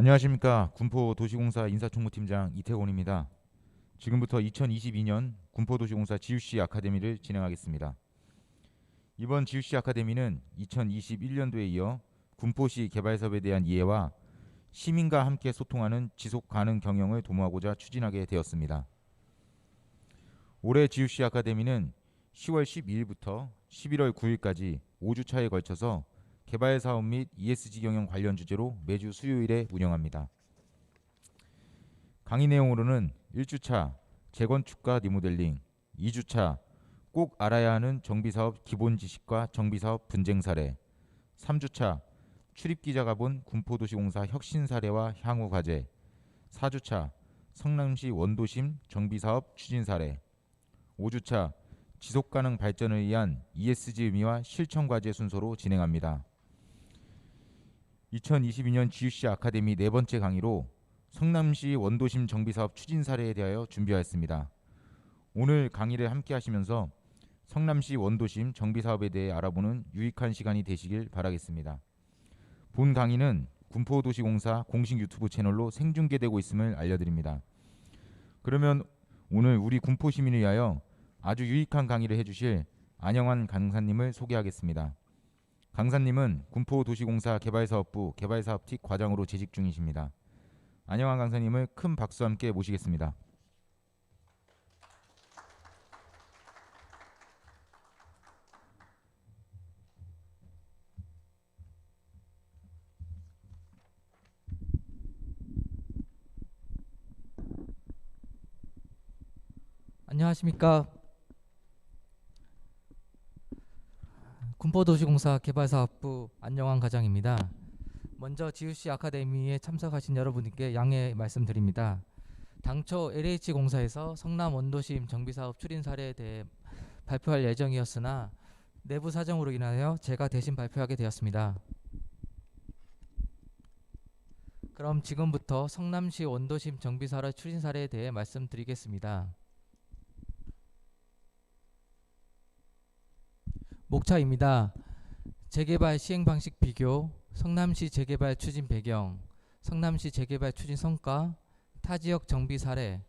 안녕하십니까. 군포도시공사 인사총무팀장 이태곤입니다. 지금부터 2022년 군포도시공사 GUC 아카데미를 진행하겠습니다. 이번 GUC 아카데미는 2021년도에 이어 군포시 개발사업에 대한 이해와 시민과 함께 소통하는 지속가능 경영을 도모하고자 추진하게 되었습니다. 올해 GUC 아카데미는 10월 12일부터 11월 9일까지 5주차에 걸쳐서 개발사업 및 ESG 경영 관련 주제로 매주 수요일에 운영합니다. 강의 내용으로는 1주차 재건축과 리모델링, 2주차 꼭 알아야 하는 정비사업 기본 지식과 정비사업 분쟁 사례, 3주차 출입기자가 본 군포도시공사 혁신 사례와 향후 과제, 4주차 성남시 원도심 정비사업 추진 사례, 5주차 지속가능 발전을 위한 ESG 의미와 실천 과제 순서로 진행합니다. 2022년 GUC 아카데미 네 번째 강의로 성남시 원도심 정비사업 추진 사례에 대하여 준비하였습니다. 오늘 강의를 함께 하시면서 성남시 원도심 정비사업에 대해 알아보는 유익한 시간이 되시길 바라겠습니다. 본 강의는 군포도시공사 공식 유튜브 채널로 생중계되고 있음을 알려드립니다. 그러면 오늘 우리 군포 시민을 위하여 아주 유익한 강의를 해주실 안영환 강사님을 소개하겠습니다. 강사님은 군포도시공사 개발사업부 개발사업팀 과장으로 재직 중이십니다. 안영환 강사님을 큰 박수와 함께 모시겠습니다. 안녕하십니까. 군포도시공사 개발사업부 안영환 과장입니다. 먼저 GUC 아카데미에 참석하신 여러분께 양해 말씀드립니다. 당초 LH공사에서 성남 원도심 정비사업 추진 사례에 대해 발표할 예정이었으나 내부 사정으로 인하여 제가 대신 발표하게 되었습니다. 그럼 지금부터 성남시 원도심 정비사업 추진 사례에 대해 말씀드리겠습니다. 목차입니다. 재개발 시행 방식 비교, 성남시 재개발 추진 배경, 성남시 재개발 추진 성과, 타지역 정비 사례,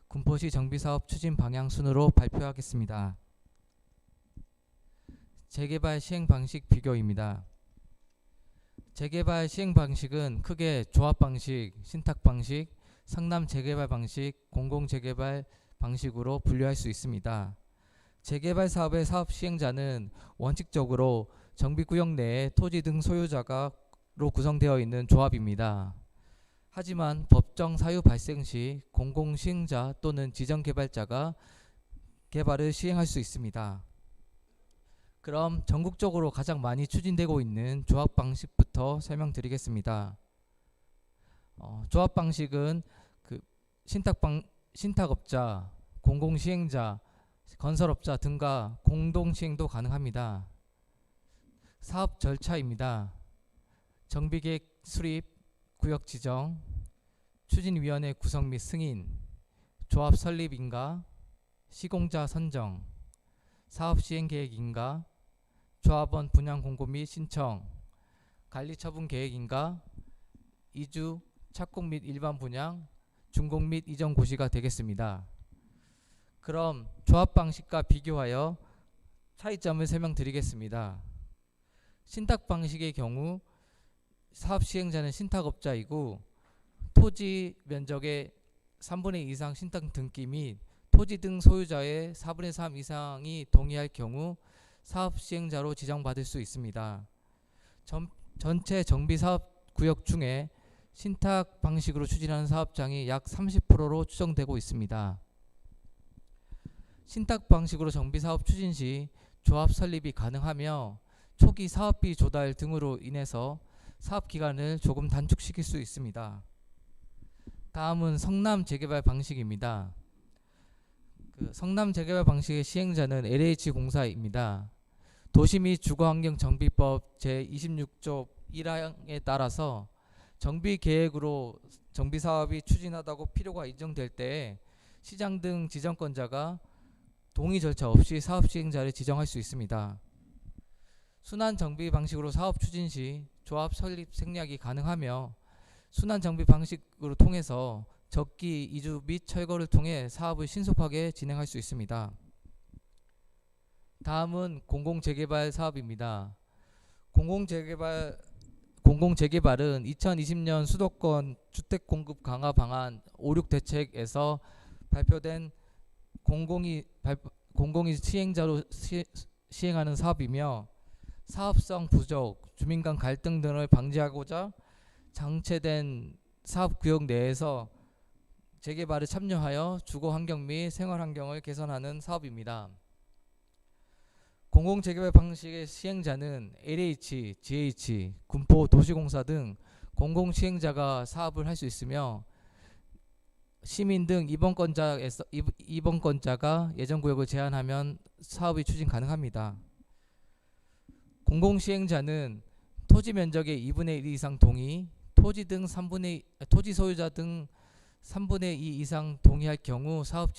군포시 정비사업 추진 방향 순으로 발표하겠습니다. 재개발 시행 방식 비교입니다. 재개발 시행 방식은 크게 조합 방식, 신탁 방식, 성남 재개발 방식, 공공 재개발 방식으로 분류할 수 있습니다. 재개발 사업의 사업 시행자는 원칙적으로 정비구역 내에 토지 등 소유자로 구성되어 있는 조합입니다. 하지만 법정 사유 발생 시 공공시행자 또는 지정개발자가 개발을 시행할 수 있습니다. 그럼 전국적으로 가장 많이 추진되고 있는 조합 방식부터 설명드리겠습니다. 조합 방식은 신탁업자, 공공시행자, 건설업자 등과 공동시행도 가능합니다. 사업 절차입니다. 정비계획 수립, 구역 지정, 추진위원회 구성 및 승인, 조합 설립 인가, 시공자 선정, 사업 시행 계획 인가, 조합원 분양 공고 및 신청, 관리 처분 계획 인가, 이주, 착공 및 일반 분양, 준공 및 이전 고시가 되겠습니다. 그럼 조합 방식과 비교하여 차이점을 설명드리겠습니다. 신탁 방식의 경우 사업 시행자는 신탁업자이고 토지 면적의 3분의 2 이상 신탁 등기 및 토지 등 소유자의 4분의 3 이상이 동의할 경우 사업 시행자로 지정받을 수 있습니다. 전체 정비사업 구역 중에 신탁 방식으로 추진하는 사업장이 약 30%로 추정되고 있습니다. 신탁 방식으로 정비사업 추진 시 조합 설립이 가능하며 초기 사업비 조달 등으로 인해서 사업 기간을 조금 단축시킬 수 있습니다. 다음은 성남 재개발 방식입니다. 성남 재개발 방식의 시행자는 LH공사입니다. 도시 및 주거환경정비법 제26조 1항에 따라서 정비계획으로 정비사업이 추진하다고 필요가 인정될 때 시장 등 지정권자가 동의 절차 없이 사업 시행자를 지정할 수 있습니다. 순환 정비 방식으로 사업 추진 시 조합 설립 생략이 가능하며 순환 정비 방식으로 통해서 적기, 이주 및 철거를 통해 사업을 신속하게 진행할 수 있습니다. 다음은 공공재개발 사업입니다. 공공재개발은 2020년 수도권 주택 공급 강화 방안 5.6 대책에서 발표된 공공이 시행자로 시행하는 사업이며, 사업성 부족, 주민 간 갈등 등을 방지하고자 장치된 사업구역 내에서 재개발에 참여하여 주거 환경 및 생활 환경을 개선하는 사업입니다. 공공재개발 방식의 시행자는 LH, GH, 군포 도시공사 등 공공시행자가 사업을 할 수 있으며, 시민 등 입원권자가 예정구역을 제한하면 사업이 추진 가능합니다. 공공시행자는 토지 면적의 2분의 1 이상 동의, 토지 소유자 등 3분의 2 이상 동의할 경우 사업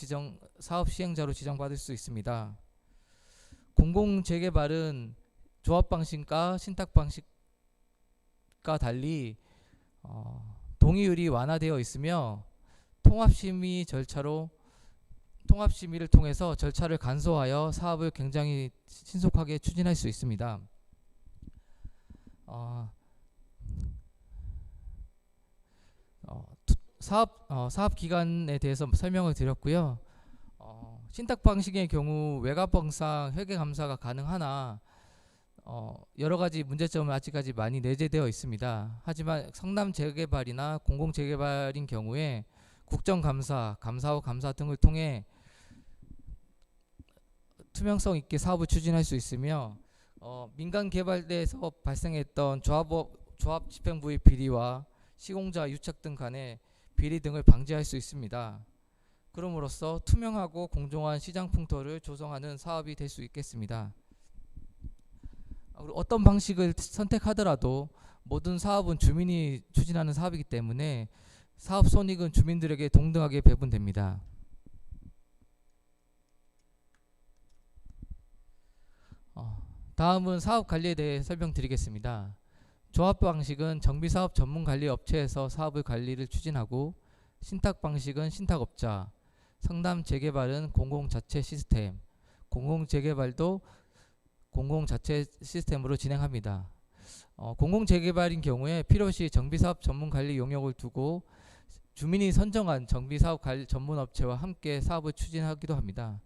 시행자로 지정받을 수 있습니다. 공공재개발은 조합 방식과 신탁 방식과 달리 동의율이 완화되어 있으며, 통합심의를 통해서 절차를 간소화하여 사업을 굉장히 신속하게 추진할 수 있습니다. 사업 기간에 대해서 설명을 드렸고요. 신탁 방식의 경우 외곽방상 회계 감사가 가능하나 여러 가지 문제점은 아직까지 많이 내재되어 있습니다. 하지만 성남 재개발이나 공공 재개발인 경우에 국정감사, 감사원 감사 등을 통해 투명성 있게 사업을 추진할 수 있으며, 민간 개발대에서 발생했던 조합 집행부의 비리와 시공자 유착 등 간의 비리 등을 방지할 수 있습니다. 그럼으로써 투명하고 공정한 시장 풍토를 조성하는 사업이 될 수 있겠습니다. 어떤 방식을 선택하더라도 모든 사업은 주민이 추진하는 사업이기 때문에 사업 손익은 주민들에게 동등하게 배분됩니다. 다음은 사업 관리에 대해 설명드리겠습니다. 조합 방식은 정비사업 전문관리업체에서 사업의 관리를 추진하고, 신탁 방식은 신탁업자, 성남 재개발은 공공자체 시스템, 공공재개발도 공공자체 시스템으로 진행합니다. 공공재개발인 경우에 필요시 정비사업 전문관리 용역을 두고 주민이 선정한 정비사업 관리 전문업체와 함께 사업을 추진하기도 합니다.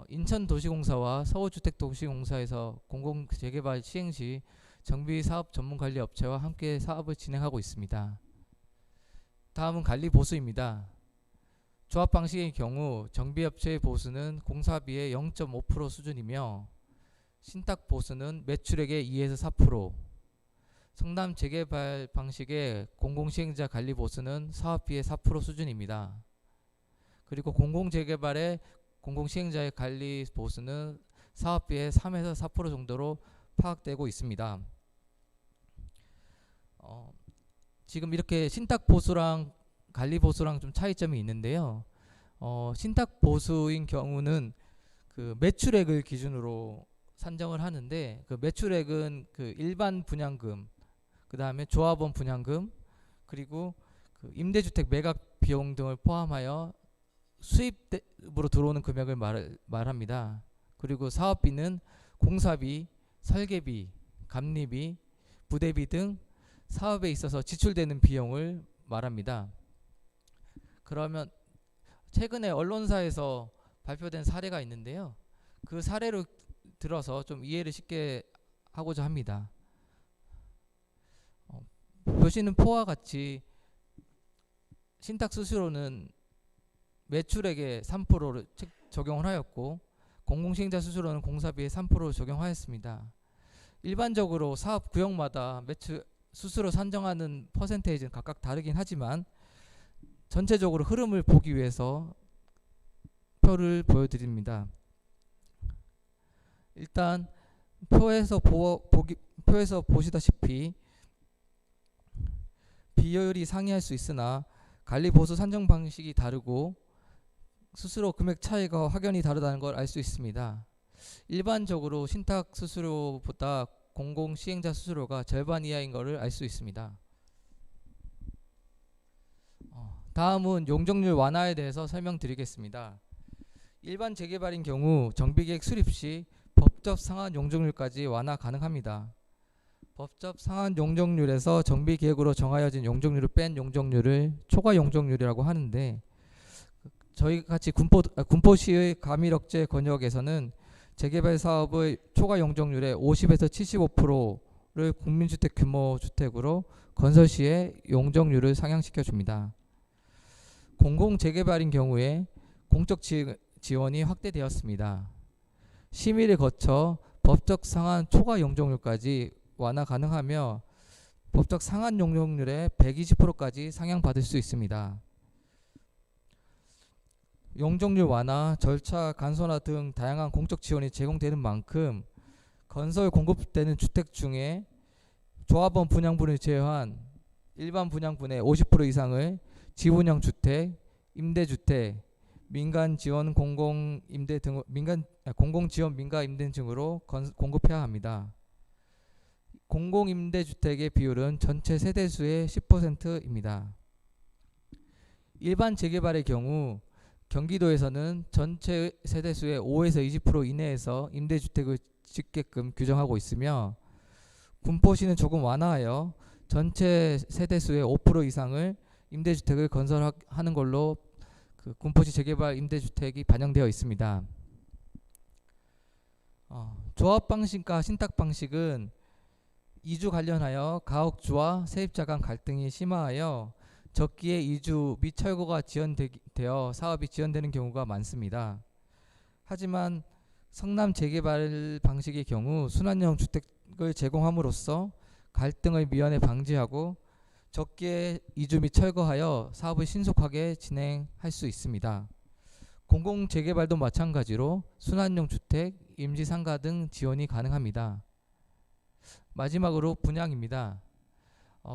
인천도시공사와 서울주택도시공사에서 공공재개발 시행 시 정비사업 전문관리업체와 함께 사업을 진행하고 있습니다. 다음은 관리보수입니다. 조합 방식의 경우 정비업체의 보수는 공사비의 0.5% 수준이며, 신탁 보수는 매출액의 2에서 4%, 성남 재개발 방식의 공공시행자 관리 보수는 사업비의 4% 수준입니다. 그리고 공공재개발의 공공시행자의 관리 보수는 사업비의 3에서 4% 정도로 파악되고 있습니다. 지금 이렇게 신탁 보수랑 관리 보수랑 좀 차이점이 있는데요. 신탁 보수인 경우는 그 매출액을 기준으로 산정을 하는데, 그 매출액은 그 일반 분양금, 그 다음에 조합원 분양금, 그리고 그 임대주택 매각 비용 등을 포함하여 수입으로 들어오는 금액을 말합니다. 그리고 사업비는 공사비, 설계비, 감리비, 부대비 등 사업에 있어서 지출되는 비용을 말합니다. 그러면 최근에 언론사에서 발표된 사례가 있는데요. 그 사례를 들어서 좀 이해를 쉽게 하고자 합니다. 보시는 표와 같이 신탁 수수료는 매출액의 3%를 적용을 하였고, 공공시행자 수수료는 공사비의 3%를 적용하였습니다. 일반적으로 사업 구역마다 매출 수수료 산정하는 퍼센테이지는 각각 다르긴 하지만 전체적으로 흐름을 보기 위해서 표를 보여드립니다. 일단 표에서 보시다시피 비효율이 상이할 수 있으나 관리보수 산정 방식이 다르고 수수료 금액 차이가 확연히 다르다는 걸 알 수 있습니다. 일반적으로 신탁 수수료보다 공공시행자 수수료가 절반 이하인 것을 알 수 있습니다. 다음은 용적률 완화에 대해서 설명드리겠습니다. 일반 재개발인 경우 정비계획 수립 시 법적 상한 용적률까지 완화 가능합니다. 법적 상한 용적률에서 정비계획으로 정하여진 용적률을 뺀 용적률을 초과 용적률이라고 하는데, 저희 같이 군포시의 가밀억제 권역에서는 재개발 사업의 초과 용적률의 50에서 75%를 국민주택 규모 주택으로 건설 시에 용적률을 상향시켜 줍니다. 공공재개발인 경우에 공적 지원이 확대되었습니다. 심의를 거쳐 법적 상한 초과 용적률까지 완화 가능하며 법적 상한 용적률의 120%까지 상향받을 수 있습니다. 용적률 완화, 절차 간소화 등 다양한 공적 지원이 제공되는 만큼 건설 공급되는 주택 중에 조합원 분양분을 제외한 일반 분양분의 50% 이상을 지분형 주택, 임대주택, 민간 지원 공공 임대 등 공공 지원 민가 임대 등으로 공급해야 합니다. 공공 임대 주택의 비율은 전체 세대수의 10%입니다. 일반 재개발의 경우 경기도에서는 전체 세대수의 5에서 20% 이내에서 임대주택을 짓게끔 규정하고 있으며, 군포시는 조금 완화하여 전체 세대수의 5% 이상을 임대주택을 건설하는 걸로 군포시 재개발 임대주택이 반영되어 있습니다. 조합 방식과 신탁 방식은 이주 관련하여 가옥주와 세입자 간 갈등이 심화하여 적기에 이주 및 철거가 지연되어 사업이 지연되는 경우가 많습니다. 하지만 성남 재개발 방식의 경우 순환형 주택을 제공함으로써 갈등을 미연에 방지하고 적기에 이주 및 철거하여 사업을 신속하게 진행할 수 있습니다. 공공재개발도 마찬가지로 순환형 주택, 임시상가 등 지원이 가능합니다. 마지막으로 분양입니다.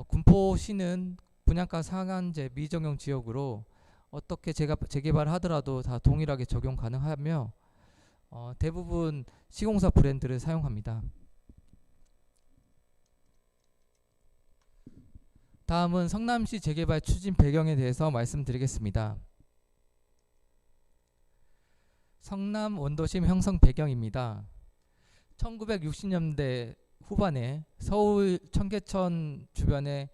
군포시는 분양가 상한제 미적용 지역으로 어떻게 재개발을 하더라도 다 동일하게 적용 가능하며 대부분 시공사 브랜드를 사용합니다. 다음은 성남시 재개발 추진 배경에 대해서 말씀드리겠습니다. 성남 원도심 형성 배경입니다. 1960년대 후반에 서울 청계천 주변에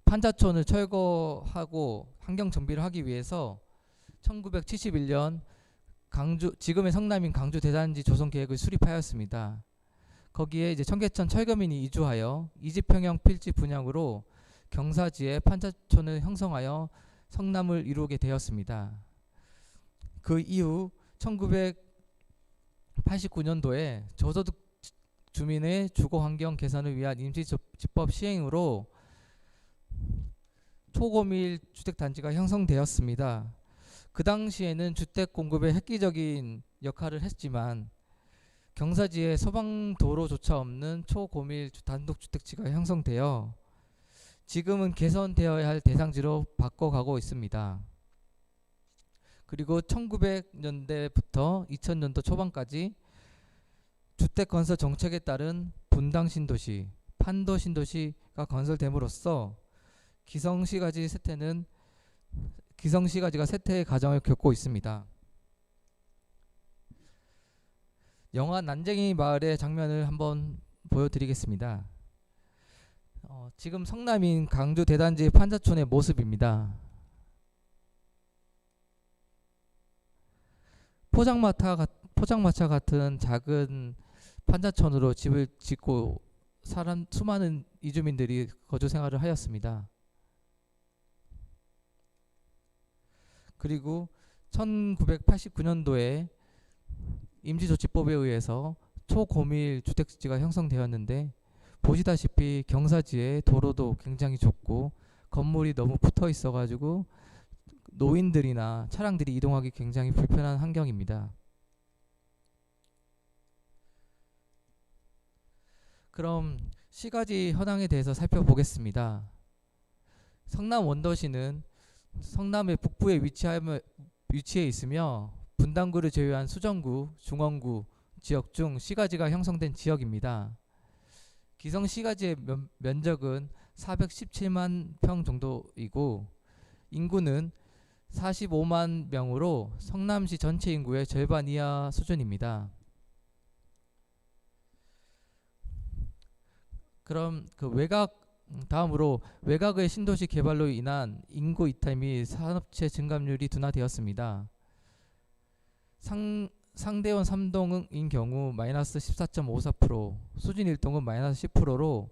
판자촌을 철거하고 환경 정비를 하기 위해서 1971년 지금의 성남인 강주 대단지 조성 계획을 수립하였습니다. 거기에 이제 청계천 철거민이 이주하여 이지평형 필지 분양으로 경사지에 판자촌을 형성하여 성남을 이루게 되었습니다. 그 이후 1989년도에 저소득 주민의 주거 환경 개선을 위한 임시집법 시행으로 초고밀 주택단지가 형성되었습니다. 그 당시에는 주택 공급에 획기적인 역할을 했지만 경사지에 소방도로조차 없는 초고밀 단독주택지가 형성되어 지금은 개선되어야 할 대상지로 바꿔가고 있습니다. 그리고 1900년대부터 2000년도 초반까지 주택건설 정책에 따른 분당신도시, 판도신도시가 건설됨으로써 기성시가지가 쇠퇴의 과정을 겪고 있습니다. 영화 난쟁이 마을의 장면을 한번 보여드리겠습니다. 지금 성남인 강주 대단지 판자촌의 모습입니다. 포장마차 같은 작은 판자촌으로 집을 짓고 수많은 이주민들이 거주 생활을 하였습니다. 그리고 1989년도에 임시조치법에 의해서 초고밀 주택지가 형성되었는데, 보시다시피 경사지에 도로도 굉장히 좁고 건물이 너무 붙어 있어 가지고 노인들이나 차량들이 이동하기 굉장히 불편한 환경입니다. 그럼 시가지 현황에 대해서 살펴보겠습니다. 성남 원도시는 성남의 북부에 위치해 있으며 분당구를 제외한 수정구, 중원구 지역 중 시가지가 형성된 지역입니다. 기성 시가지의 면적은 417만 평 정도이고 인구는 45만 명으로 성남시 전체 인구의 절반 이하 수준입니다. 그럼 다음으로 외곽의 신도시 개발로 인한 인구 이탈 및 산업체 증감률이 둔화되었습니다. 상대원 3동인 경우 마이너스 14.54%, 수진 1동은 마이너스 10%로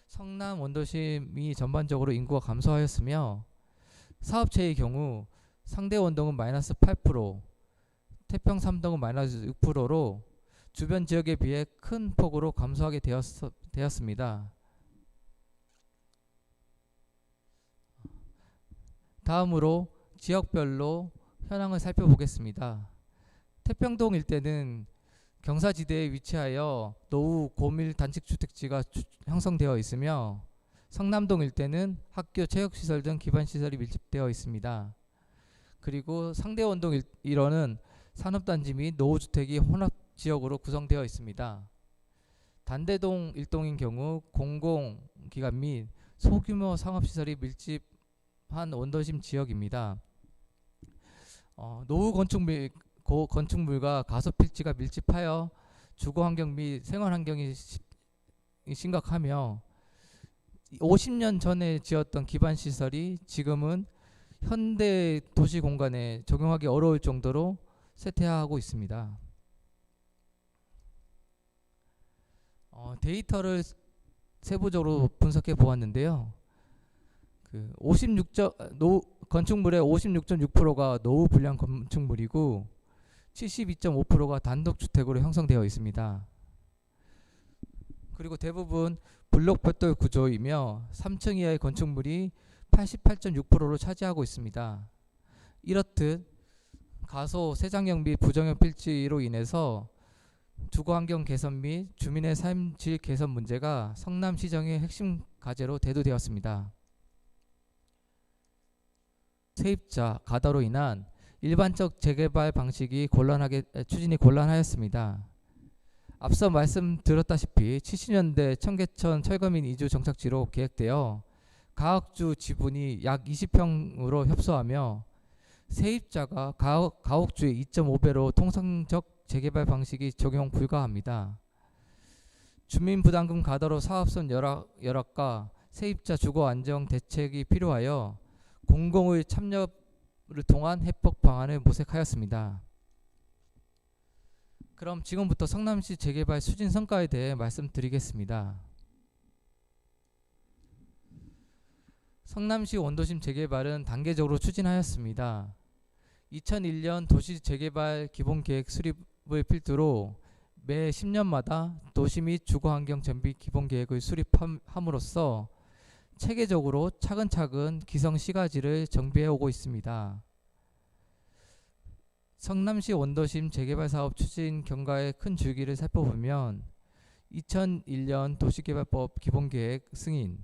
성남 원도심이 전반적으로 인구가 감소하였으며, 사업체의 경우 상대 원동은 마이너스 8%, 태평 3동은 마이너스 6%로 주변 지역에 비해 큰 폭으로 감소하게 되었습니다. 다음으로 지역별로 현황을 살펴보겠습니다. 태평동 일대는 경사지대에 위치하여 노후 고밀 단축주택지가 형성되어 있으며, 성남동 일대는 학교, 체육시설 등 기반시설이 밀집되어 있습니다. 그리고 상대원동 일원은 산업단지 및 노후주택이 혼합지역으로 구성되어 있습니다. 단대동 일동인 경우 공공기관 및 소규모 상업시설이 밀집한 원도심 지역입니다. 노후 건축물과 가소필지가 밀집하여 주거환경 및 생활환경이 심각하며, 50년 전에 지었던 기반시설이 지금은 현대 도시 공간에 적용하기 어려울 정도로 쇠퇴하고 있습니다. 데이터를 세부적으로 분석해 보았는데요. 건축물의 56.6%가 노후 불량 건축물이고 72.5%가 단독주택으로 형성되어 있습니다. 그리고 대부분 블록 벽돌 구조이며 3층 이하의 건축물이 88.6%로 차지하고 있습니다. 이렇듯 가소, 세장형 및 부정형 필지로 인해서 주거환경 개선 및 주민의 삶질 개선 문제가 성남시정의 핵심 과제로 대두되었습니다. 세입자 가다로 인한 일반적 재개발 방식이 추진이 곤란하였습니다. 앞서 말씀드렸다시피 70년대 청계천 철거민 이주 정착지로 계획되어 가옥주 지분이 약 20평으로 협소하며 세입자가 가옥주의 2.5배로 통상적 재개발 방식이 적용 불가합니다. 주민부담금 가다로 사업성 열악과 세입자 주거 안정 대책이 필요하여 공공의 참여를 통한 해법 방안을 모색하였습니다. 그럼 지금부터 성남시 재개발 추진 성과에 대해 말씀드리겠습니다. 성남시 원도심 재개발은 단계적으로 추진하였습니다. 2001년 도시 재개발 기본계획 수립을 필두로 매 10년마다 도시 및 주거환경 정비 기본계획을 수립함으로써 체계적으로 차근차근 기성 시가지를 정비해 오고 있습니다. 성남시 원도심 재개발 사업 추진 경과의 큰 줄기를 살펴보면 2001년 도시개발법 기본계획 승인,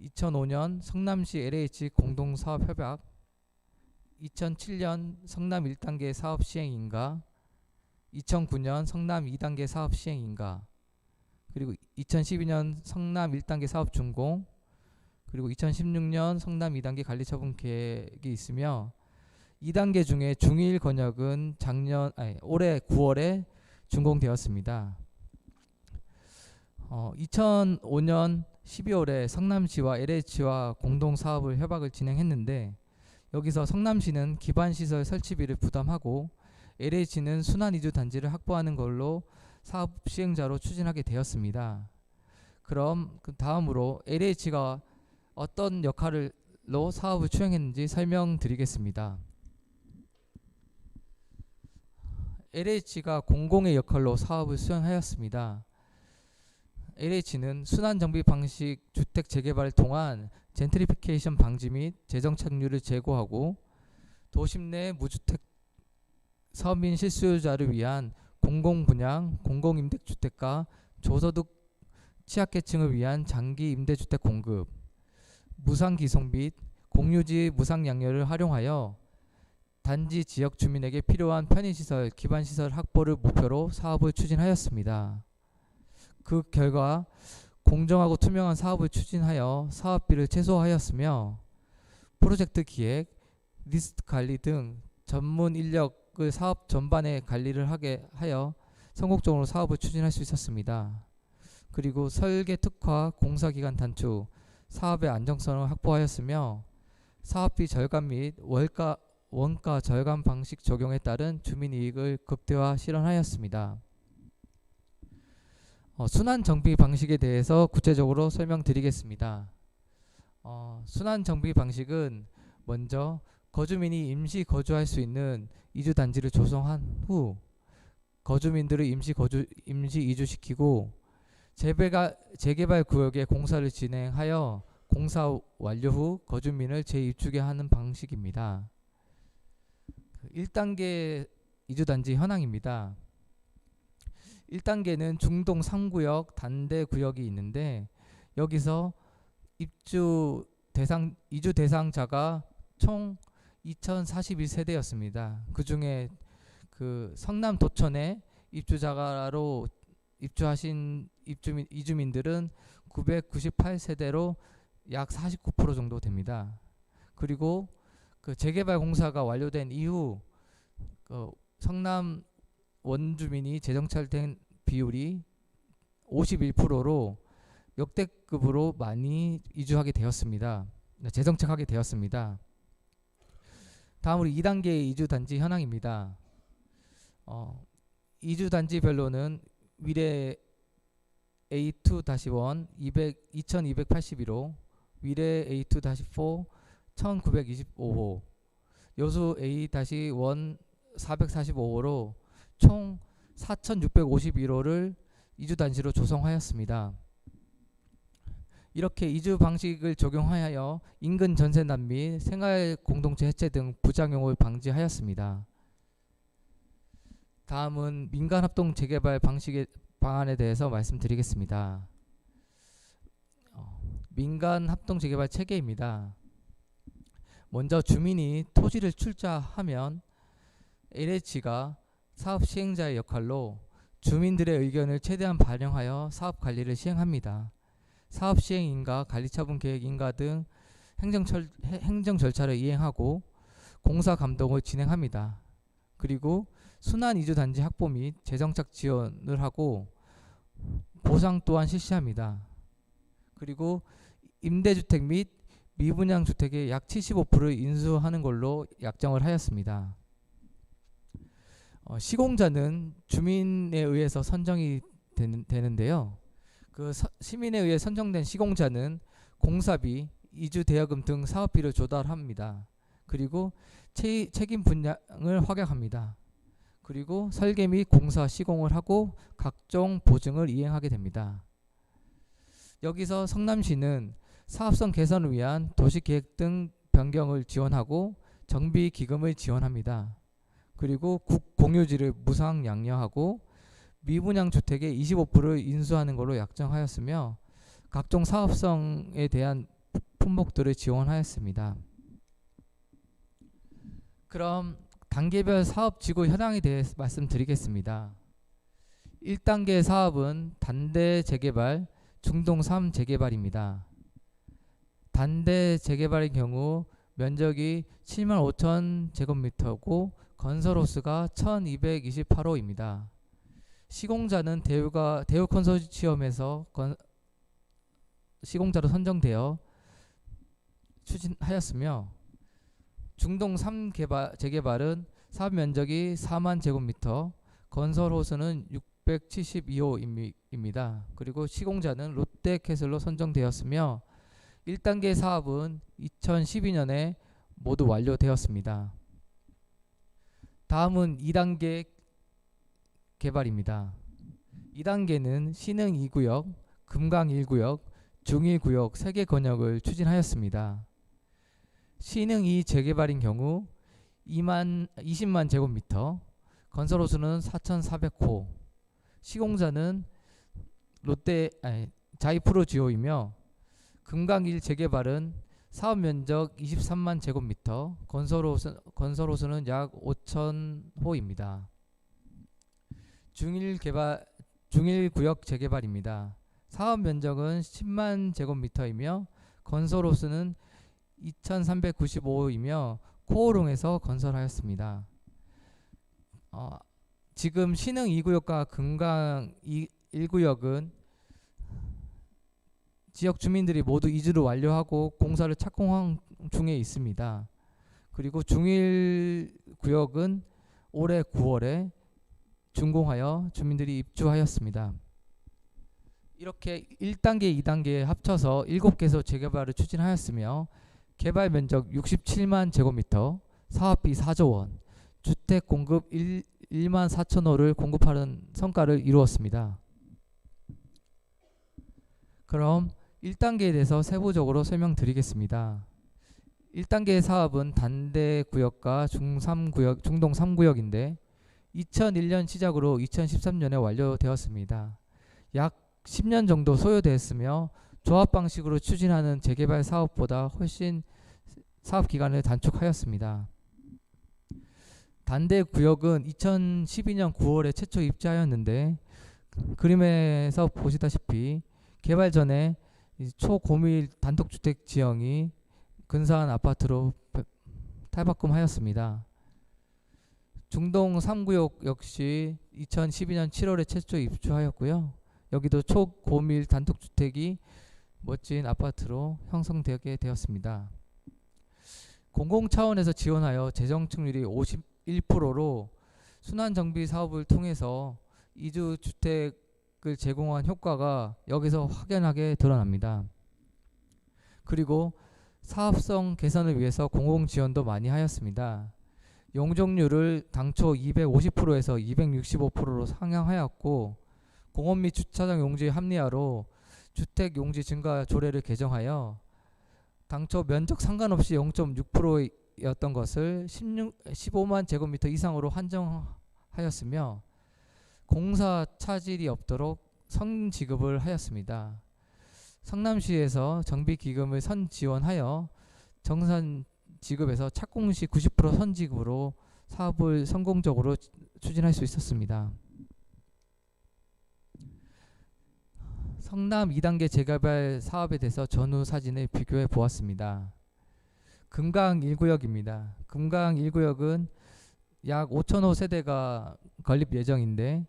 2005년 성남시 LH 공동사업협약, 2007년 성남 1단계 사업 시행인가, 2009년 성남 2단계 사업 시행인가, 그리고 2012년 성남 1단계 사업 준공, 그리고 2016년 성남 2단계 관리처분 계획이 있으며, 2단계 중에 중1 건역은 올해 9월에 준공되었습니다. 2005년 12월에 성남시와 LH와 공동사업을 협약을 진행했는데, 여기서 성남시는 기반시설 설치비를 부담하고 LH는 순환이주 단지를 확보하는 걸로 사업 시행자로 추진하게 되었습니다. 그럼 다음으로 LH가 어떤 역할로 사업을 추행했는지 설명드리겠습니다. LH가 공공의 역할로 사업을 수행하였습니다. LH는 순환정비 방식 주택 재개발을 통한 젠트리피케이션 방지 및 재정 착륙을 제고하고 도심 내 무주택 서민 실수요자를 위한 공공분양, 공공임대주택과 저소득 취약계층을 위한 장기 임대주택 공급, 무상기송 및 공유지 무상양료를 활용하여 단지 지역 주민에게 필요한 편의시설, 기반시설 확보를 목표로 사업을 추진하였습니다. 그 결과 공정하고 투명한 사업을 추진하여 사업비를 최소화하였으며 프로젝트 기획, 리스트 관리 등 전문 인력을 사업 전반에 관리를 하게 하여 성공적으로 사업을 추진할 수 있었습니다. 그리고 설계 특화, 공사기간 단축, 사업의 안정성을 확보하였으며 사업비 절감 및 원가 절감 방식 적용에 따른 주민이익을 극대화 실현하였습니다. 순환 정비 방식에 대해서 구체적으로 설명드리겠습니다. 순환 정비 방식은 먼저 거주민이 임시 거주할 수 있는 이주 단지를 조성한 후 거주민들을 임시 이주시키고 재개발 구역에 공사를 진행하여 공사 완료 후 거주민을 재입주게 하는 방식입니다. 1단계 이주단지 현황입니다. 1단계는 중동 3구역 단대 구역이 있는데 여기서 이주 대상자가 총 2041세대였습니다. 그 중에 그 성남 도천에 입주자가로 입주하신 이주민들은 998세대로 약 49% 정도 됩니다. 그리고 그 재개발 공사가 완료된 이후 성남 원주민이 재정착된 비율이 51%로 역대급으로 많이 이주하게 되었습니다. 재정착하게 되었습니다. 다음으로 2단계의 이주단지 현황입니다. 이주단지별로는 위례 A2-1 2281호, 위례 A2-4 1925호, 여수 A-1 445호로 총 4651호를 이주단지로 조성하였습니다. 이렇게 이주 방식을 적용하여 인근 전세난 및 생활 공동체 해체 등 부작용을 방지하였습니다. 다음은 민간합동 재개발 방안에 대해서 말씀드리겠습니다. 민간합동 재개발 체계입니다. 먼저 주민이 토지를 출자하면 LH가 사업 시행자의 역할로 주민들의 의견을 최대한 반영하여 사업 관리를 시행합니다. 사업 시행인가, 관리처분 계획인가 등 행정 절차를 이행하고 공사 감독을 진행합니다. 그리고 순환 이주단지 확보 및 재정착 지원을 하고 보상 또한 실시합니다. 그리고 임대주택 및 미분양 주택의 약 75%를 인수하는 걸로 약정을 하였습니다. 시공자는 주민에 의해서 선정이 되는데요. 그 시민에 의해 선정된 시공자는 공사비, 이주 대여금 등 사업비를 조달합니다. 그리고 책임 분량을 확약합니다. 그리고 설계 및 공사 시공을 하고 각종 보증을 이행하게 됩니다. 여기서 성남시는 사업성 개선을 위한 도시계획 등 변경을 지원하고 정비 기금을 지원합니다. 그리고 국공유지를 무상 양려하고 미분양 주택의 25%를 인수하는 걸로 약정하였으며 각종 사업성에 대한 품목들을 지원하였습니다. 그럼 단계별 사업 지구 현황에 대해 말씀드리겠습니다. 1단계 사업은 단대 재개발, 중동 3 재개발입니다. 단대 재개발의 경우 면적이 75,000제곱미터고 건설 호수가 1228호입니다. 시공자는 대우 컨소시엄에서 시공자로 선정되어 추진하였으며 중동 3 재개발은 사업 면적이 4만 제곱미터, 건설 호수는 672호입니다. 그리고 시공자는 롯데캐슬로 선정되었으며 1단계 사업은 2012년에 모두 완료되었습니다. 다음은 2단계 개발입니다. 2단계는 신흥 2구역, 금강 1구역, 중 1구역 3개 권역을 추진하였습니다. 신흥 2 재개발인 경우 20만 제곱미터, 건설 호수는 4,400호, 시공자는 자이프로지오이며 금강 1 재개발은 사업 면적 23만 제곱미터, 건설 호수는 약 5,000호입니다. 중1 구역 재개발입니다. 사업 면적은 10만 제곱미터이며 건설 호수는 2395호이며 코오롱에서 건설하였습니다. 지금 신흥 2구역과 금강 1구역은 지역 주민들이 모두 이주를 완료하고 공사를 착공 중에 있습니다. 그리고 중일 구역은 올해 9월에 준공하여 주민들이 입주하였습니다. 이렇게 1단계, 2단계 합쳐서 7개소 재개발을 추진하였으며 개발 면적 67만 제곱미터, 사업비 4조 원, 주택 공급 1만 4천 호를 공급하는 성과를 이루었습니다. 그럼 1단계에 대해서 세부적으로 설명드리겠습니다. 1단계 사업은 단대 구역과 중동 3구역인데 2001년 시작으로 2013년에 완료되었습니다. 약 10년 정도 소요되었으며 조합 방식으로 추진하는 재개발 사업보다 훨씬 사업 기간을 단축하였습니다. 단대 구역은 2012년 9월에 최초 입주하였는데 그림에서 보시다시피 개발 전에 초고밀 단독주택 지형이 근사한 아파트로 탈바꿈하였습니다. 중동 3구역 역시 2012년 7월에 최초 입주하였고요. 여기도 초고밀 단독주택이 멋진 아파트로 형성되게 되었습니다. 공공 차원에서 지원하여 재정 측률이 51%로 순환정비 사업을 통해서 이주 주택을 제공한 효과가 여기서 확연하게 드러납니다. 그리고 사업성 개선을 위해서 공공 지원도 많이 하였습니다. 용적률을 당초 250%에서 265%로 상향하였고 공업 및 주차장 용지 합리화로 주택 용지 증가 조례를 개정하여 당초 면적 상관없이 0.6%였던 것을 15만 제곱미터 이상으로 한정하였으며 공사 차질이 없도록 선 지급을 하였습니다. 성남시에서 정비기금을 선 지원하여 정산 지급에서 착공 시 90% 선지급으로 사업을 성공적으로 추진할 수 있었습니다. 성남 2단계 재개발 사업에 대해서 전후 사진을 비교해 보았습니다. 금강 1구역입니다. 금강 1구역은 약 5,000호 세대가 건립 예정인데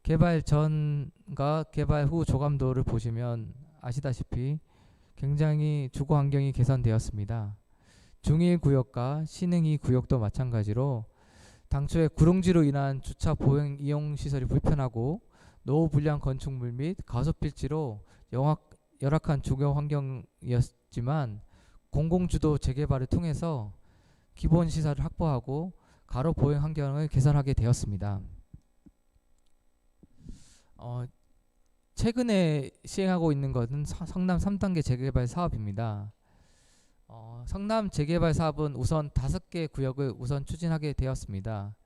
개발 전과 개발 후 조감도를 보시면 아시다시피 굉장히 주거 환경이 개선되었습니다. 중일 구역과 신흥이 구역도 마찬가지로 당초에 구릉지로 인한 주차 보행 이용 시설이 불편하고 노후 불량 건축물 및 가속 필지로 열악한 주거 환경이었지만 공공주도 재개발을 통해서 기본 시설을 확보하고 가로 보행 환경을 개선하게 되었습니다. 최근에 시행하고 있는 것은 성남 3단계 재개발 사업입니다. 성남 재개발 사업은 우선 5개 구역을 우선 추진하게 되었습니다.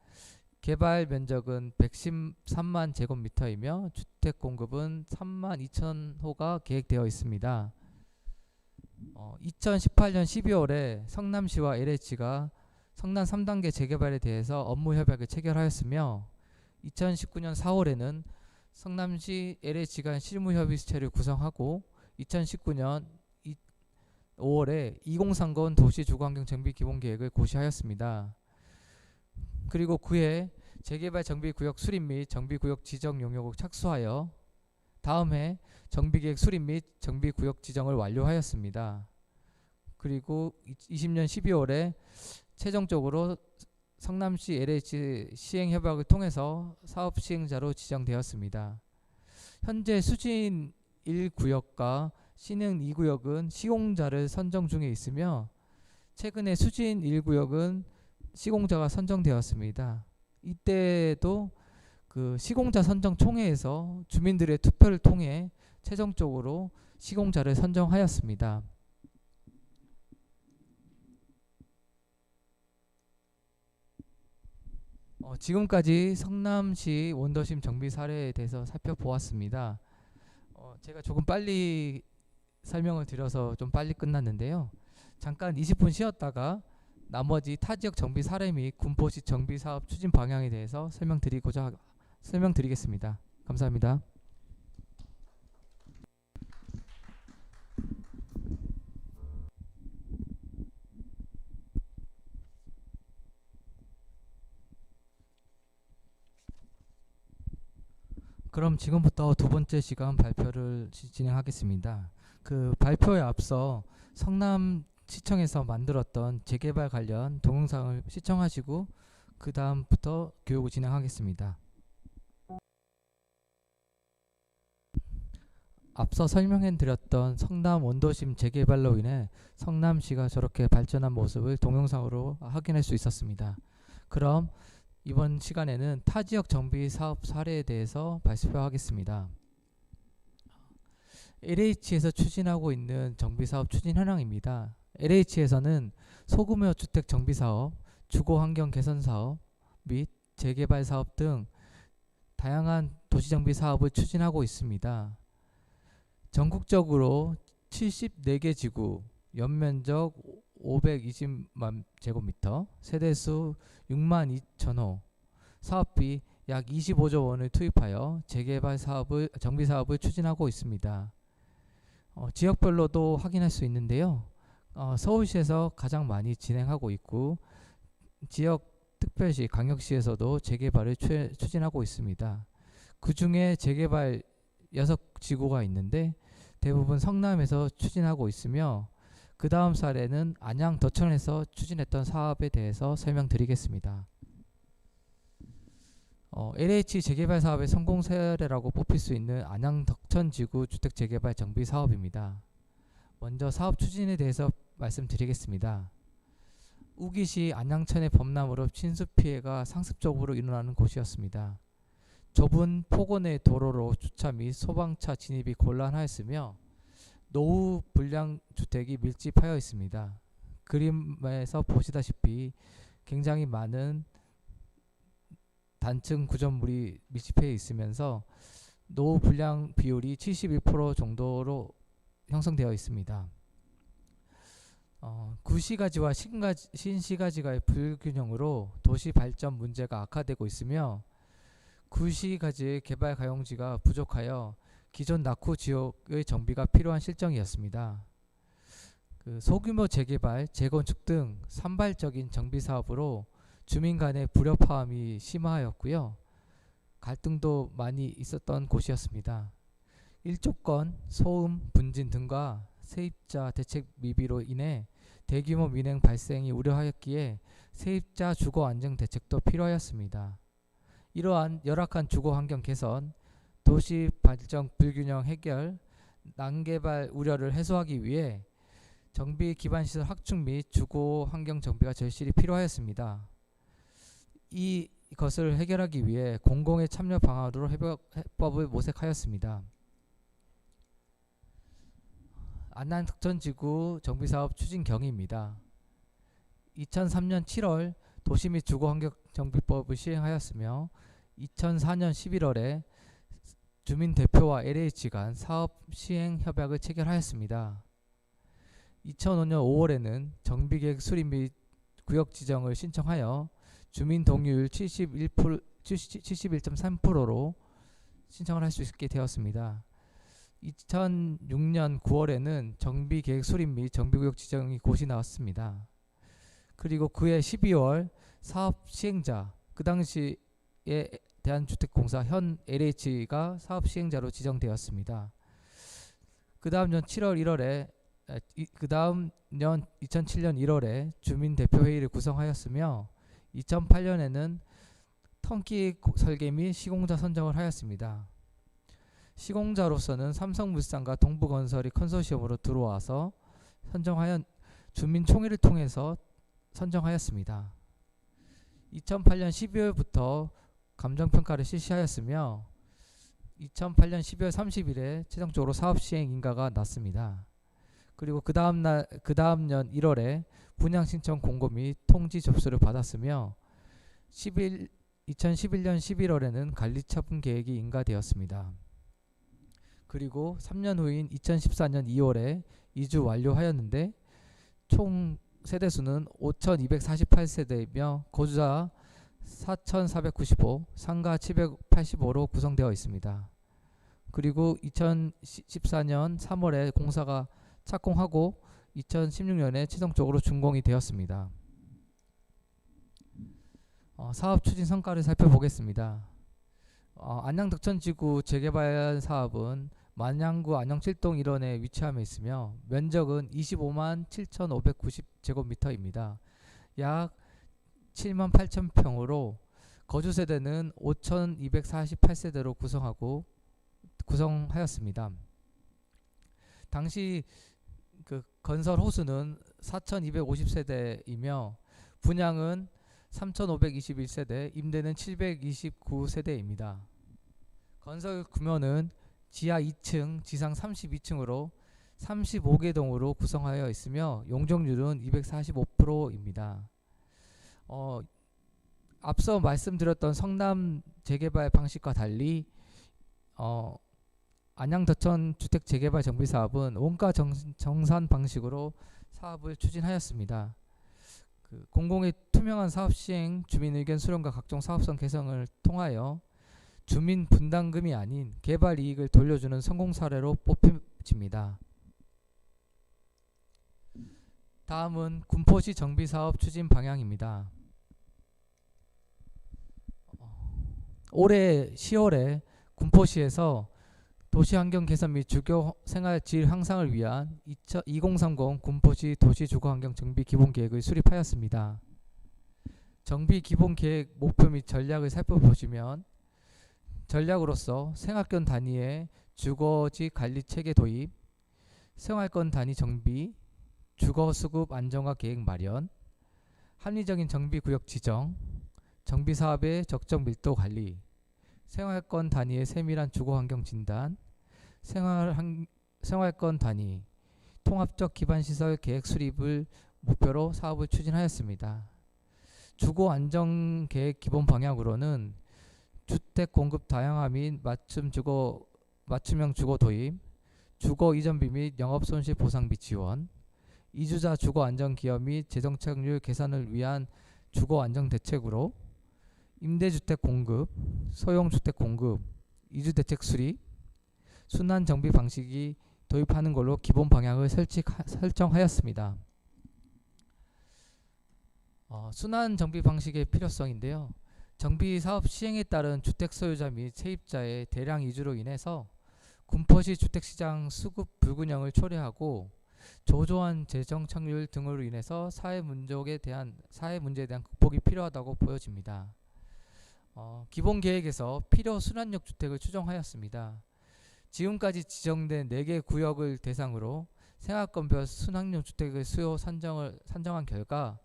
개발 면적은 113만 제곱미터이며 주택 공급은 3만 2천 호가 계획되어 있습니다. 2018년 12월에 성남시와 LH가 성남 3단계 재개발에 대해서 업무 협약을 체결하였으며 2019년 4월에는 성남시 LH 간 실무협의체를 구성하고 2019년 5월에 2030 도시주거환경 정비 기본계획을 고시하였습니다. 그리고 그해 재개발 정비구역 수립 및 정비구역 지정 용역을 착수하여 다음 해 정비계획 수립 및 정비구역 지정을 완료하였습니다. 그리고 20년 12월에 최종적으로 성남시 LH 시행협약을 통해서 사업 시행자로 지정되었습니다. 현재 수진 1구역과 신흥 2구역은 시공자를 선정 중에 있으며 최근에 수진 1구역은 시공자가 선정되었습니다. 이때도 그 시공자 선정 총회에서 주민들의 투표를 통해 최종적으로 시공자를 선정하였습니다. 지금까지 성남시 원도심 정비 사례에 대해서 살펴보았습니다. 제가 조금 빨리 설명을 드려서 좀 빨리 끝났는데요. 잠깐 20분 쉬었다가 나머지 타지역 정비 사례 및 군포시 정비 사업 추진 방향에 대해서 설명드리겠습니다. 감사합니다. 그럼 지금부터 두 번째 시간 발표를 진행하겠습니다. 그 발표에 앞서 성남시청에서 만들었던 재개발 관련 동영상을 시청하시고 그 다음부터 교육을 진행하겠습니다. 앞서 설명해드렸던 성남 원도심 재개발로 인해 성남시가 저렇게 발전한 모습을 동영상으로 확인할 수 있었습니다. 그럼 이번 시간에는 타지역 정비 사업 사례에 대해서 발표하겠습니다. LH에서 추진하고 있는 정비사업 추진 현황입니다. LH에서는 소규모 주택 정비사업, 주거환경 개선사업 및 재개발 사업 등 다양한 도시정비 사업을 추진하고 있습니다. 전국적으로 74개 지구, 연면적 520만 제곱미터, 세대수 6만 2천호, 사업비 약 25조 원을 투입하여 재개발 사업을, 정비 사업을 추진하고 있습니다. 지역별로도 확인할 수 있는데요. 서울시에서 가장 많이 진행하고 있고 지역 특별시, 광역시에서도 재개발을 추진하고 있습니다. 그 중에 재개발 6지구가 있는데 대부분 성남에서 추진하고 있으며 그 다음 사례는 안양 덕천에서 추진했던 사업에 대해서 설명드리겠습니다. LH 재개발 사업의 성공 사례라고 뽑힐 수 있는 안양 덕천지구 주택 재개발 정비 사업입니다. 먼저 사업 추진에 대해서 말씀드리겠습니다. 우기시 안양천의 범람으로 침수 피해가 상습적으로 일어나는 곳이었습니다. 좁은 폭원의 도로로 주차 및 소방차 진입이 곤란하였으며 노후 불량 주택이 밀집하여 있습니다. 그림에서 보시다시피 굉장히 많은 단층 구조물이 밀집해 있으면서 노후 불량 비율이 71% 정도로 형성되어 있습니다. 구시가지와 신시가지가의 불균형으로 도시 발전 문제가 악화되고 있으며 구시가지의 개발 가용지가 부족하여 기존 낙후 지역의 정비가 필요한 실정이었습니다. 소규모 재개발, 재건축 등 산발적인 정비 사업으로 주민 간의 불협화음이 심화하였고요. 갈등도 많이 있었던 곳이었습니다. 일조권, 소음, 분진 등과 세입자 대책 미비로 인해 대규모 민행 발생이 우려하였기에 세입자 주거 안정 대책도 필요하였습니다. 이러한 열악한 주거 환경 개선, 도시 발전 불균형 해결, 난개발 우려를 해소하기 위해 정비 기반 시설 확충 및 주거 환경 정비가 절실히 필요하였습니다. 이것을 해결하기 위해 공공의 참여 방안으로 해법을 모색하였습니다. 안양 덕천지구 정비사업 추진 경위입니다. 2003년 7월 도시 및 주거환경정비법을 시행하였으며 2004년 11월에 주민대표와 LH 간 사업 시행 협약을 체결하였습니다. 2005년 5월에는 정비계획 수립 및 구역 지정을 신청하여 주민 동의율 71.3%로 신청을 할 수 있게 되었습니다. 2006년 9월에는 정비계획 수립 및 정비구역 지정이 곧이 나왔습니다. 그리고 그해 12월 사업 시행자, 그 당시에 대한주택공사 현 LH가 사업 시행자로 지정되었습니다. 그 다음 년 2007년 1월에 주민대표회의를 구성하였으며 2008년에는 턴키 설계 및 시공자 선정을 하였습니다. 시공자로서는 삼성물산과 동부건설이 컨소시엄으로 들어와서 선정하여 주민총회를 통해서 선정하였습니다. 2008년 12월부터 감정평가를 실시하였으며 2008년 12월 30일에 최종적으로 사업 시행 인가가 났습니다. 그리고 그 다음 년 1월에 분양신청 공고 및 통지 접수를 받았으며 2011년 11월에는 관리처분 계획이 인가되었습니다. 그리고 3년 후인 2014년 2월에 이주 완료하였는데 총 세대수는 5,248세대이며 거주자 4,495, 상가 785로 구성되어 있습니다. 그리고 2014년 3월에 공사가 착공하고 2016년에 최종적으로 준공이 되었습니다. 사업 추진 성과를 살펴보겠습니다. 안양 덕천지구 재개발 사업은 만양구 안녕 7동 일원에 위치하며 있으며 면적은 25만 7,590제곱미터입니다. 약 7만 8천 평으로 거주 세대는 5,248세대로 구성하였습니다. 당시 그 건설 호수는 4,250세대이며 분양은 3,521세대, 임대는 729세대입니다. 건설 규모는 지하 2층, 지상 32층으로 35개 동으로 구성하여 있으며 용적률은 245%입니다. 앞서 말씀드렸던 성남 재개발 방식과 달리 안양 덕천 주택 재개발 정비 사업은 원가 정산 방식으로 사업을 추진하였습니다. 공공의 투명한 사업 시행, 주민 의견 수렴과 각종 사업성 개선을 통하여 주민 분담금이 아닌 개발 이익을 돌려주는 성공 사례로 뽑힙니다. 다음은 군포시 정비 사업 추진 방향입니다. 올해 10월에 군포시에서 도시환경 개선 및 주거 생활 질 향상을 위한 2030 군포시 도시주거환경 정비 기본계획을 수립하였습니다. 정비 기본계획 목표 및 전략을 살펴보시면 전략으로서 생활권 단위의 주거지 관리 체계 도입, 생활권 단위 정비, 주거수급 안정화 계획 마련, 합리적인 정비구역 지정, 정비사업의 적정 밀도 관리, 생활권 단위의 세밀한 주거환경 진단, 생활권 단위 통합적 기반시설 계획 수립을 목표로 사업을 추진하였습니다. 주거안정 계획 기본 방향으로는 주택 공급 다양화 및 맞춤형 주거 도입, 주거 이전비 및 영업손실 보상비 지원, 이주자 주거 안정 기여 및 재정착률 개선을 위한 주거 안정 대책으로 임대주택 공급, 소형주택 공급, 이주대책 수립, 순환 정비 방식이 도입하는 걸로 기본 방향을 설정하였습니다. 순환 정비 방식의 필요성인데요. 정비 사업 시행에 따른 주택 소유자 및 세입자의 대량 이주로 인해서 군포시 주택시장 수급 불균형을 초래하고 저조한 재정 착률 등으로 인해서 사회 문제에 대한 극복이 필요하다고 보여집니다. 기본 계획에서 필요 순환형 주택을 추정하였습니다. 지금까지 지정된 4개 구역을 대상으로 생활권별 순환형 주택의 수요 산정한 결과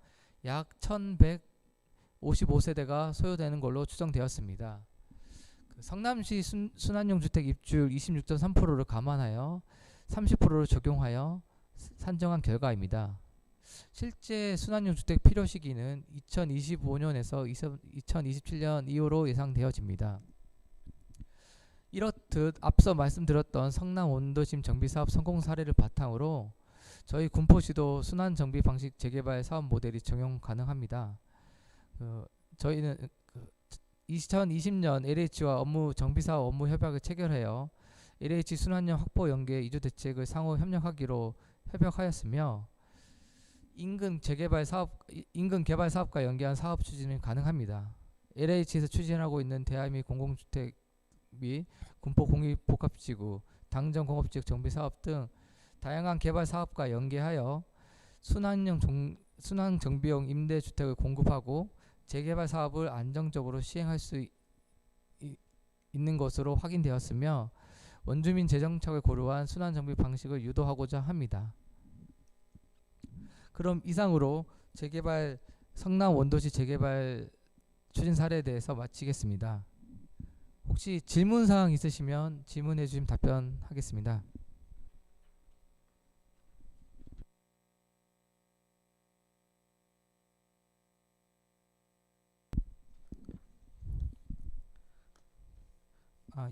약 1,155세대가 소요되는 걸로 추정되었습니다. 성남시 순환형 주택 입주율 26.3%를 감안하여 30%를 적용하여 산정한 결과입니다. 실제 순환형 주택 필요 시기는 2025년에서 2027년 이후로 예상되어집니다. 이렇듯 앞서 말씀드렸던 성남 원도심 정비사업 성공 사례를 바탕으로 저희 군포시도 순환 정비 방식 재개발 사업 모델이 적용 가능합니다. 저희는 2020년 LH와 정비사업 업무 협약을 체결하여 LH 순환형 확보 연계 이주 대책을 상호 협력하기로 협약하였으며 인근 개발 사업과 연계한 사업 추진은 가능합니다. LH에서 추진하고 있는 대학 및 공공주택 및 군포 공립복합지구, 당정 공업지역 정비사업 등 다양한 개발 사업과 연계하여 순환 정비용 임대주택을 공급하고 재개발 사업을 안정적으로 시행할 수 있는 것으로 확인되었으며 원주민 재정착을 고려한 순환 정비 방식을 유도하고자 합니다. 그럼 이상으로 성남 원도시 재개발 추진 사례에 대해서 마치겠습니다. 혹시 질문사항 있으시면 질문해 주시면 답변하겠습니다.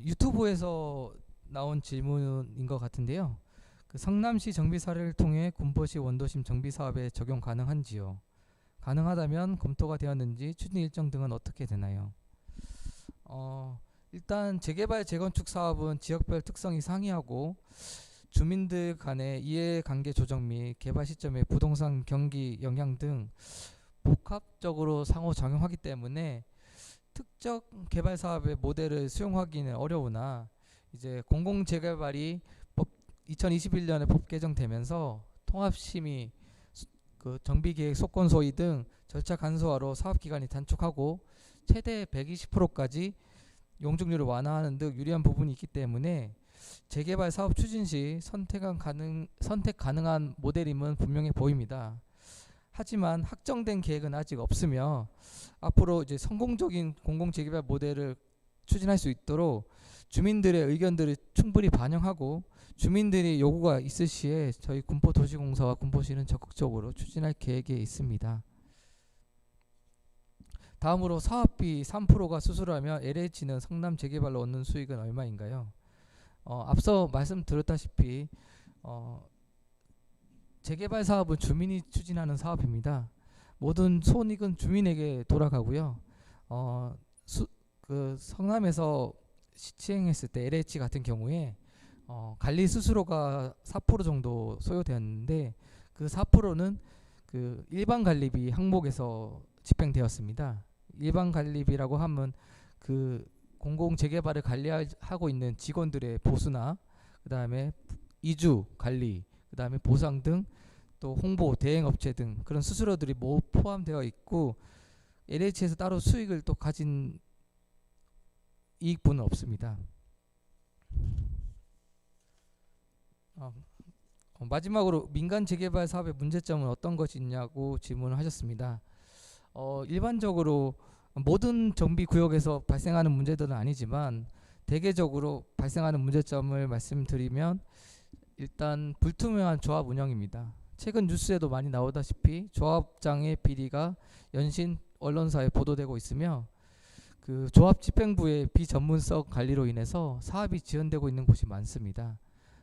유튜브에서 나온 질문인 것 같은데요. 성남시 정비 사례를 통해 군포시 원도심 정비 사업에 적용 가능한지요? 가능하다면 검토가 되었는지 추진 일정 등은 어떻게 되나요? 일단 재개발 재건축 사업은 지역별 특성이 상이하고 주민들 간의 이해관계 조정 및 개발 시점의 부동산 경기 영향 등 복합적으로 상호작용하기 때문에 특정 개발 사업의 모델을 수용하기는 어려우나 이제 공공재개발이 2021년에 법 개정되면서 통합심의, 그 정비계획 속건 소위 등 절차 간소화로 사업 기간이 단축하고 최대 120%까지 용적률을 완화하는 등 유리한 부분이 있기 때문에 재개발 사업 추진 시 선택 가능한 모델임은 분명해 보입니다. 하지만 확정된 계획은 아직 없으며 앞으로 이제 성공적인 공공 재개발 모델을 추진할 수 있도록 주민들의 의견들을 충분히 반영하고 주민들의 요구가 있을 시에 저희 군포도시공사와 군포시는 적극적으로 추진할 계획에 있습니다. 다음으로 사업비 3%가 수수료라면 LH는 성남 재개발로 얻는 수익은 얼마인가요? 앞서 말씀드렸다시피 재개발 사업은 주민이 추진하는 사업입니다. 모든 손익은 주민에게 돌아가고요. 그 성남에서 시행했을 때 LH 같은 경우에 관리 수수료가 4% 정도 소요되었는데 그 4%는 그 일반 관리비 항목에서 집행되었습니다. 일반 관리비라고 하면 그 공공 재개발을 관리하고 있는 직원들의 보수나 그다음에 이주 관리, 그다음에 보상 등 또 홍보, 대행업체 등 그런 수수료들이 모두 포함되어 있고 LH에서 따로 수익을 또 가진 이익분은 없습니다. 마지막으로 민간 재개발 사업의 문제점은 어떤 것이 있냐고 질문을 하셨습니다. 일반적으로 모든 정비 구역에서 발생하는 문제들은 아니지만 대개적으로 발생하는 문제점을 말씀드리면 일단 불투명한 조합 운영입니다. 최근 뉴스에도 많이 나오다시피 조합장의 비리가 연신 언론사에 보도되고 있으며 그 조합 집행부의 비전문성 관리로 인해서 사업이 지연되고 있는 곳이 많습니다.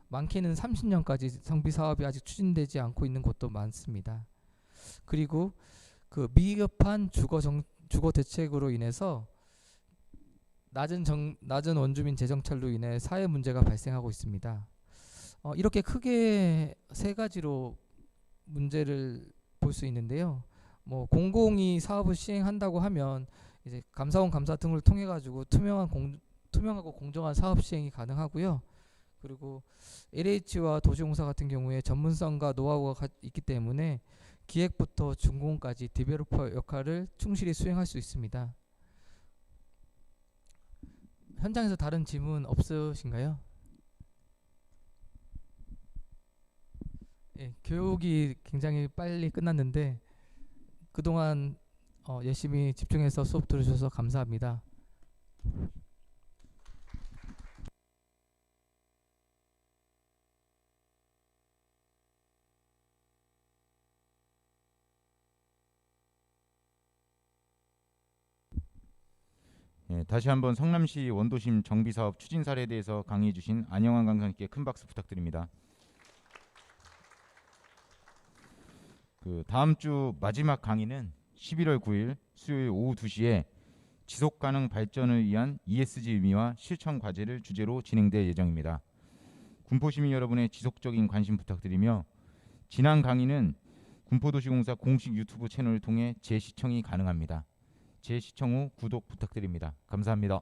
많게는 30년까지 정비 사업이 아직 추진되지 않고 있는 곳도 많습니다. 그리고 그 미흡한 주거 대책으로 인해서 낮은 원주민 재정찰로 인해 사회 문제가 발생하고 있습니다. 이렇게 크게 세 가지로 문제를 볼 수 있는데요. 뭐 공공이 사업을 시행한다고 하면 이제 감사원 감사 등을 통해 가지고 투명하고 공정한 사업 시행이 가능하고요. 그리고 LH와 도시공사 같은 경우에 전문성과 노하우가 있기 때문에 기획부터 준공까지 디벨로퍼 역할을 충실히 수행할 수 있습니다. 현장에서 다른 질문 없으신가요? 예, 교육이 굉장히 빨리 끝났는데 그동안 열심히 집중해서 수업 들으셔서 감사합니다. 예, 다시 한번 성남시 원도심 정비사업 추진 사례에 대해서 강의해 주신 안영환 강사님께 큰 박수 부탁드립니다. 그 다음 주 마지막 강의는 11월 9일 수요일 오후 2시에 지속가능 발전을 위한 ESG 의미와 실천 과제를 주제로 진행될 예정입니다. 군포시민 여러분의 지속적인 관심 부탁드리며 지난 강의는 군포도시공사 공식 유튜브 채널을 통해 재시청이 가능합니다. 재시청 후 구독 부탁드립니다. 감사합니다.